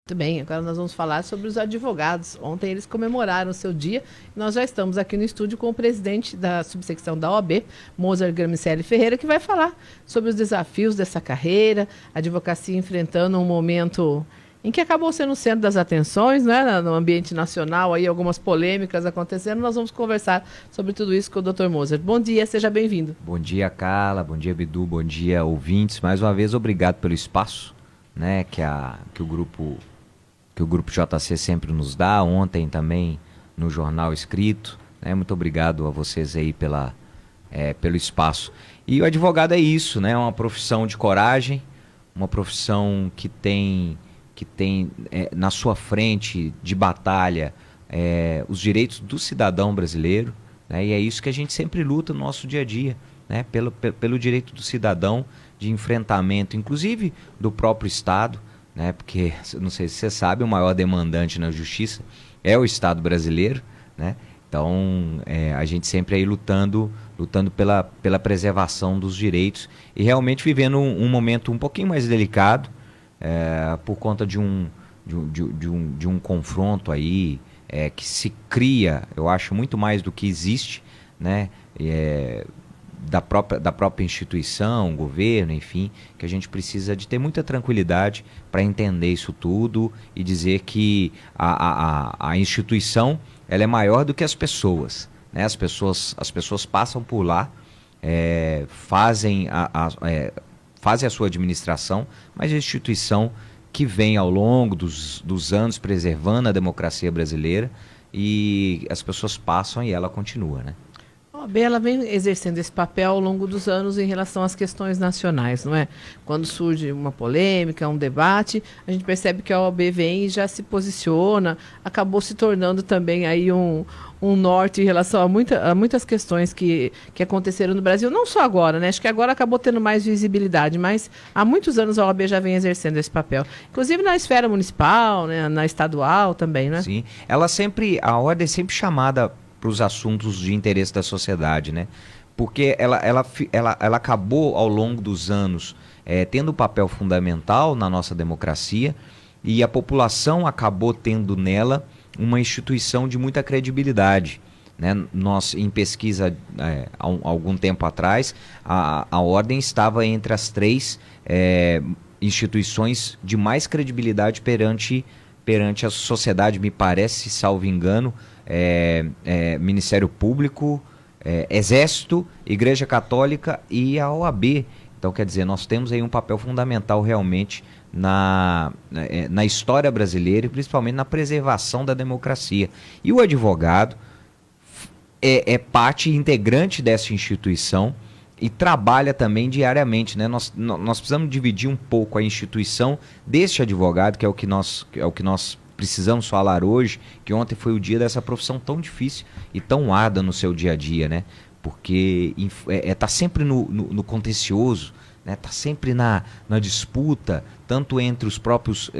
Muito bem, agora nós vamos falar sobre os advogados. Ontem eles comemoraram o seu dia. Nós já estamos aqui no estúdio com o presidente da subsecção da OAB, Moser Gramicelli Ferreira, que vai falar sobre os desafios dessa carreira, a advocacia enfrentando um momento em que acabou sendo o centro das atenções, né, no ambiente nacional, aí algumas polêmicas acontecendo. Nós vamos conversar sobre tudo isso com o Dr. Moser. Bom dia, seja bem-vindo. Bom dia, Carla, bom dia, Bidu, bom dia, ouvintes. Mais uma vez, obrigado pelo espaço, né, que o grupo JC sempre nos dá, ontem também no jornal escrito, né? Muito obrigado a vocês aí pelo espaço. E o advogado é isso, né? É uma profissão de coragem, uma profissão que tem na sua frente de batalha os direitos do cidadão brasileiro, né? E é isso que a gente sempre luta no nosso dia a dia, né? Pelo direito do cidadão de enfrentamento, inclusive do próprio Estado, né? Porque, não sei se você sabe, o maior demandante na justiça é o Estado brasileiro, né? Então, a gente sempre aí lutando pela preservação dos direitos e realmente vivendo um momento um pouquinho mais delicado, por conta de um confronto aí que se cria, eu acho, muito mais do que existe, né? Da própria instituição, governo, enfim, que a gente precisa de ter muita tranquilidade para entender isso tudo e dizer que a instituição ela é maior do que as pessoas, né? As pessoas passam por lá, fazem a sua administração, mas a instituição que vem ao longo dos anos preservando a democracia brasileira, e as pessoas passam e ela continua, né? A OAB ela vem exercendo esse papel ao longo dos anos em relação às questões nacionais, não é? Quando surge uma polêmica, um debate, a gente percebe que a OAB vem e já se posiciona, acabou se tornando também aí um norte em relação a muitas questões que aconteceram no Brasil, não só agora, né? Acho que agora acabou tendo mais visibilidade, mas há muitos anos a OAB já vem exercendo esse papel, inclusive na esfera municipal, né? Na estadual também, né? Sim, a ordem é sempre chamada para os assuntos de interesse da sociedade, né? Porque ela acabou ao longo dos anos tendo um papel fundamental na nossa democracia, e a população acabou tendo nela uma instituição de muita credibilidade, né? Nós, em pesquisa há algum tempo atrás, a ordem estava entre as 3 instituições de mais credibilidade perante a sociedade, me parece, salvo engano, Ministério Público, Exército, Igreja Católica e a OAB. Então, quer dizer, nós temos aí um papel fundamental realmente na história brasileira e principalmente na preservação da democracia. E o advogado é parte integrante dessa instituição e trabalha também diariamente, né? Nós precisamos dividir um pouco a instituição deste advogado, que é o que nós precisamos falar hoje, que ontem foi o dia dessa profissão tão difícil e tão árdua no seu dia a dia, né? Porque tá sempre no contencioso, né? Tá sempre na disputa, tanto entre os próprios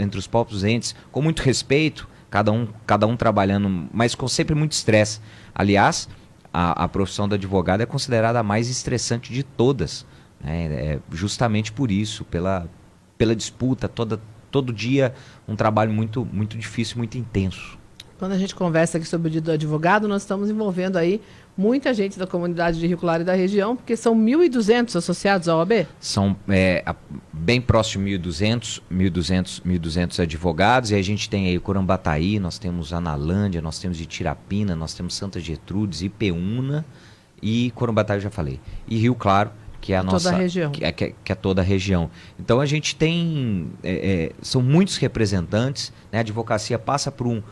entes, com muito respeito, cada um trabalhando, mas com sempre muito estresse. Aliás, a profissão do advogado é considerada a mais estressante de todas, né? Justamente por isso, pela disputa, todo dia um trabalho muito, muito difícil, muito intenso. Quando a gente conversa aqui sobre o dia do advogado, nós estamos envolvendo aí muita gente da comunidade de Rio Claro e da região, porque são 1.200 associados à OAB? São bem próximo de 1.200 advogados, e a gente tem aí Corambataí, nós temos Analândia, nós temos Itirapina, nós temos Santa Gertrudes, Ipeúna e Corambataí, eu já falei. E Rio Claro, que é a nossa, toda a região. Que é toda a região. Então a gente tem, são muitos representantes, né? A advocacia passa por um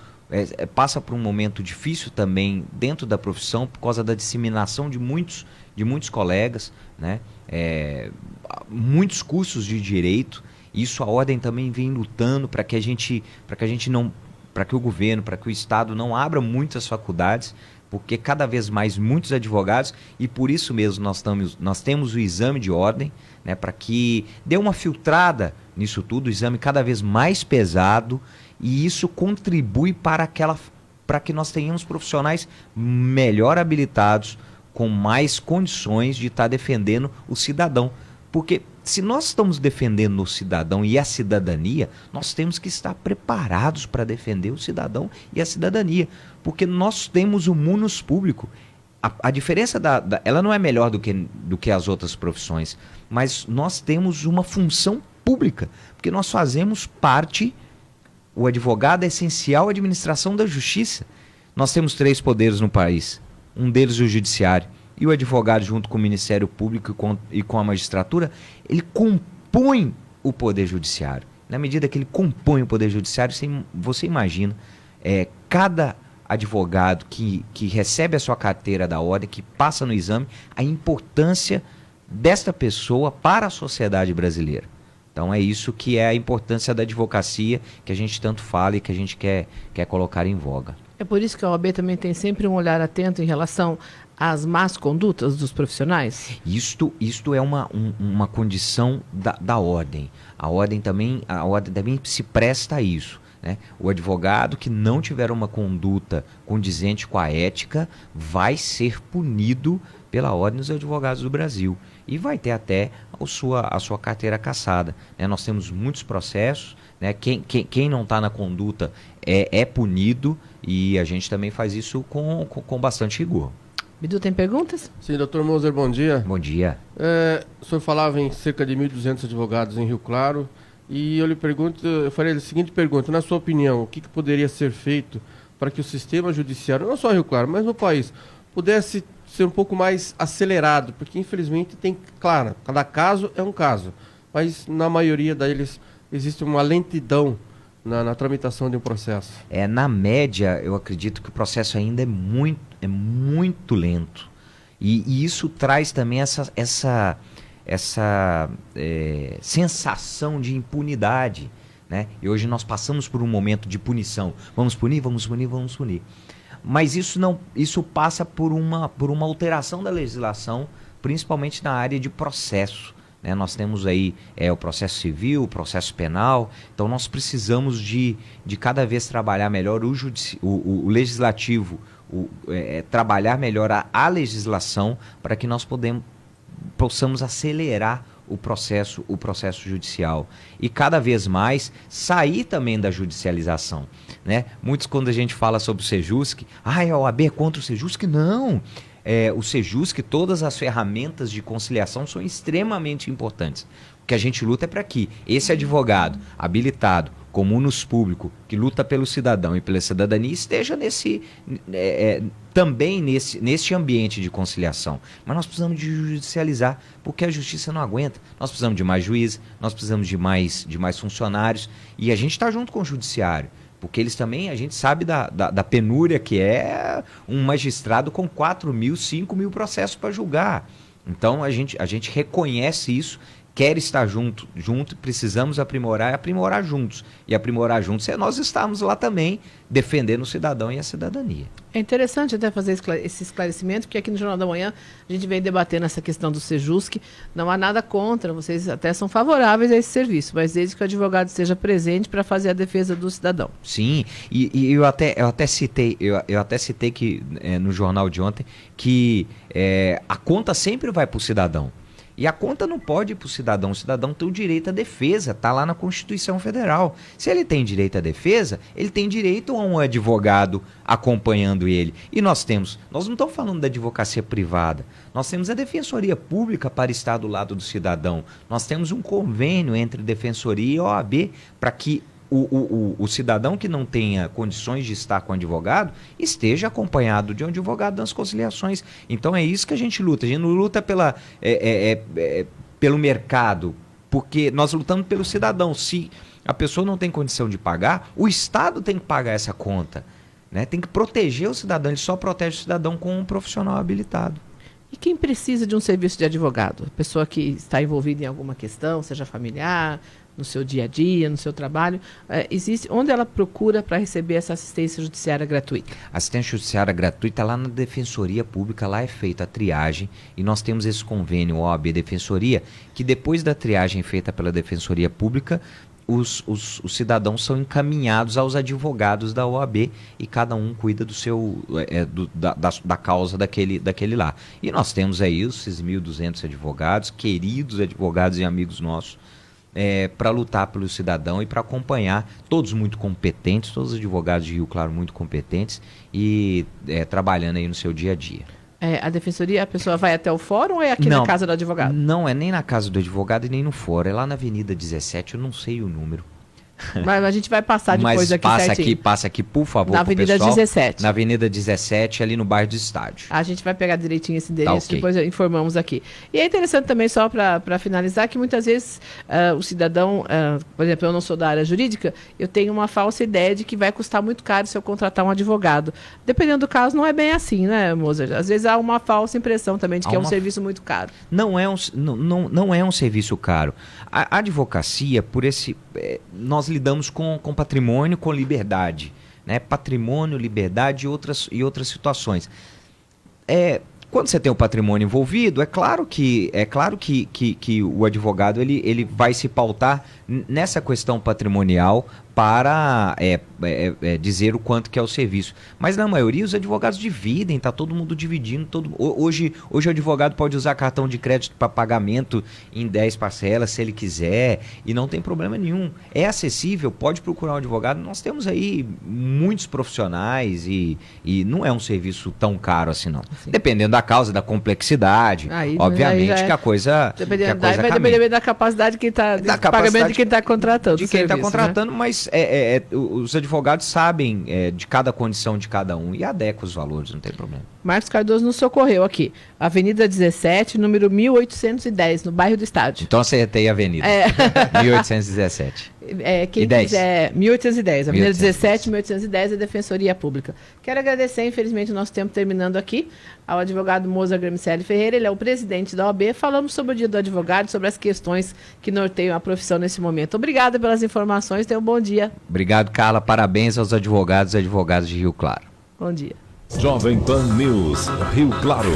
momento difícil também dentro da profissão por causa da disseminação de muitos colegas, né? Muitos cursos de direito. Isso a ordem também vem lutando para que o governo, para que o Estado não abra muitas faculdades, porque cada vez mais muitos advogados, e por isso mesmo nós temos o exame de ordem, né, para que dê uma filtrada nisso tudo, o exame cada vez mais pesado, e isso contribui para que nós tenhamos profissionais melhor habilitados, com mais condições de estar defendendo o cidadão. Porque se nós estamos defendendo o cidadão e a cidadania, nós temos que estar preparados para defender o cidadão e a cidadania. Porque nós temos o munus público. A diferença ela não é melhor do que as outras profissões, mas nós temos uma função pública, porque nós fazemos parte, o advogado é essencial à administração da justiça. Nós temos 3 poderes no país, um deles o judiciário, e o advogado junto com o Ministério Público e com a magistratura, ele compõe o poder judiciário. Na medida que ele compõe o poder judiciário, você imagina, cada advogado que recebe a sua carteira da ordem, que passa no exame, a importância desta pessoa para a sociedade brasileira. Então é isso que é a importância da advocacia, que a gente tanto fala e que a gente quer colocar em voga. É por isso que a OAB também tem sempre um olhar atento em relação às más condutas dos profissionais? Isto é uma condição da ordem. A ordem também se presta a isso. Né? O advogado que não tiver uma conduta condizente com a ética vai ser punido pela Ordem dos Advogados do Brasil e vai ter até a sua carteira cassada. Né? Nós temos muitos processos, né? Quem não está na conduta é punido e a gente também faz isso com bastante rigor. Bidu, tem perguntas? Sim, doutor Moser, bom dia. Bom dia. O senhor falava em cerca de 1.200 advogados em Rio Claro. E eu farei a seguinte pergunta: na sua opinião, o que poderia ser feito para que o sistema judiciário, não só Rio Claro, mas no país, pudesse ser um pouco mais acelerado? Porque infelizmente claro, cada caso é um caso, mas na maioria deles existe uma lentidão na tramitação de um processo. Na média, eu acredito que o processo ainda é muito lento. E isso traz também essa sensação de impunidade, né? E hoje nós passamos por um momento de punição. Vamos punir. Mas isso passa por uma alteração da legislação, principalmente na área de processo. Né? Nós temos aí o processo civil, o processo penal, então nós precisamos de cada vez trabalhar melhor o legislativo, trabalhar melhor a legislação para que nós possamos acelerar o processo judicial e cada vez mais sair também da judicialização, né? Muitos, quando a gente fala sobre o Sejusc, a OAB é contra o Sejusc? Não, o Sejusc, todas as ferramentas de conciliação são extremamente importantes. O que a gente luta é para que esse advogado habilitado, com munus público, que luta pelo cidadão e pela cidadania, esteja também nesse ambiente de conciliação. Mas nós precisamos de judicializar, porque a justiça não aguenta. Nós precisamos de mais juízes, nós precisamos de mais funcionários, e a gente está junto com o judiciário, porque eles também, a gente sabe da penúria que é um magistrado com 4.000, 5.000 processos para julgar. Então a gente reconhece isso, quer estar junto, precisamos aprimorar juntos. E aprimorar juntos é nós estarmos lá também defendendo o cidadão e a cidadania. É interessante até fazer esse esclarecimento, porque aqui no Jornal da Manhã a gente vem debatendo essa questão do Sejusc. Não há nada contra, vocês até são favoráveis a esse serviço, mas desde que o advogado esteja presente para fazer a defesa do cidadão. Sim, e eu até citei que no jornal de ontem que a conta sempre vai para o cidadão. E a conta não pode ir para o cidadão tem o direito à defesa, está lá na Constituição Federal. Se ele tem direito à defesa, ele tem direito a um advogado acompanhando ele. E nós não estamos falando da advocacia privada, nós temos a Defensoria Pública para estar do lado do cidadão. Nós temos um convênio entre Defensoria e OAB para que o cidadão que não tenha condições de estar com o advogado esteja acompanhado de um advogado nas conciliações. Então é isso que a gente luta. A gente não luta pelo mercado, porque nós lutamos pelo cidadão. Se a pessoa não tem condição de pagar, o Estado tem que pagar essa conta, né? Tem que proteger o cidadão. Ele só protege o cidadão com um profissional habilitado. E quem precisa de um serviço de advogado? A pessoa que está envolvida em alguma questão, seja familiar, no seu dia a dia, no seu trabalho, onde ela procura para receber essa assistência judiciária gratuita? Assistência judiciária gratuita lá na Defensoria Pública, lá é feita a triagem e nós temos esse convênio OAB Defensoria, que depois da triagem feita pela Defensoria Pública, os cidadãos são encaminhados aos advogados da OAB e cada um cuida do seu da causa daquele lá. E nós temos aí esses 1.200 advogados, queridos advogados e amigos nossos, para lutar pelo cidadão e para acompanhar, todos muito competentes, todos os advogados de Rio Claro muito competentes e trabalhando aí no seu dia a dia. A defensoria, a pessoa vai até o fórum ou é aqui na casa do advogado? Não, é nem na casa do advogado e nem no fórum, é lá na Avenida 17, eu não sei o número. Mas a gente vai passar depois aqui certinho. Passa aqui, por favor, na Avenida 17. Na Avenida 17, ali no bairro do Estádio. A gente vai pegar direitinho esse endereço, okay. Depois informamos aqui. E é interessante também, só para finalizar, que muitas vezes o cidadão, por exemplo, eu não sou da área jurídica, eu tenho uma falsa ideia de que vai custar muito caro se eu contratar um advogado. Dependendo do caso, não é bem assim, né, Mozart? Às vezes há uma falsa impressão também de que é um serviço muito caro. Não é um serviço caro. A advocacia, por esse... nós lidamos com patrimônio, com liberdade, né? Patrimônio, liberdade e outras situações. Quando você tem o patrimônio envolvido, é claro que o advogado ele vai se pautar nessa questão patrimonial para dizer o quanto que é o serviço. Mas na maioria os advogados dividem, está todo mundo dividindo. Hoje o advogado pode usar cartão de crédito para pagamento em 10 parcelas se ele quiser e não tem problema nenhum. É acessível, pode procurar um advogado. Nós temos aí muitos profissionais e não é um serviço tão caro assim não. Sim. Dependendo da causa, da complexidade, obviamente que a coisa vai depender da capacidade de quem está pagamento de quem está contratando. De quem está contratando, né? Mas os advogados sabem de cada condição de cada um e adequam os valores, não tem problema. Marcos Cardoso nos socorreu aqui. Avenida 17, número 1810, no bairro do Estádio. Então acertei a avenida. 1817. Quem quiser, 1810, Avenida 17, 1810, é Defensoria Pública. Quero agradecer, infelizmente, o nosso tempo terminando aqui, ao advogado Mozart Gramicelli Ferreira, ele é o presidente da OAB. Falamos sobre o Dia do Advogado, sobre as questões que norteiam a profissão nesse momento. Obrigada pelas informações, tenha um bom dia. Obrigado, Carla, parabéns aos advogados e advogadas de Rio Claro. Bom dia. Jovem Pan News, Rio Claro.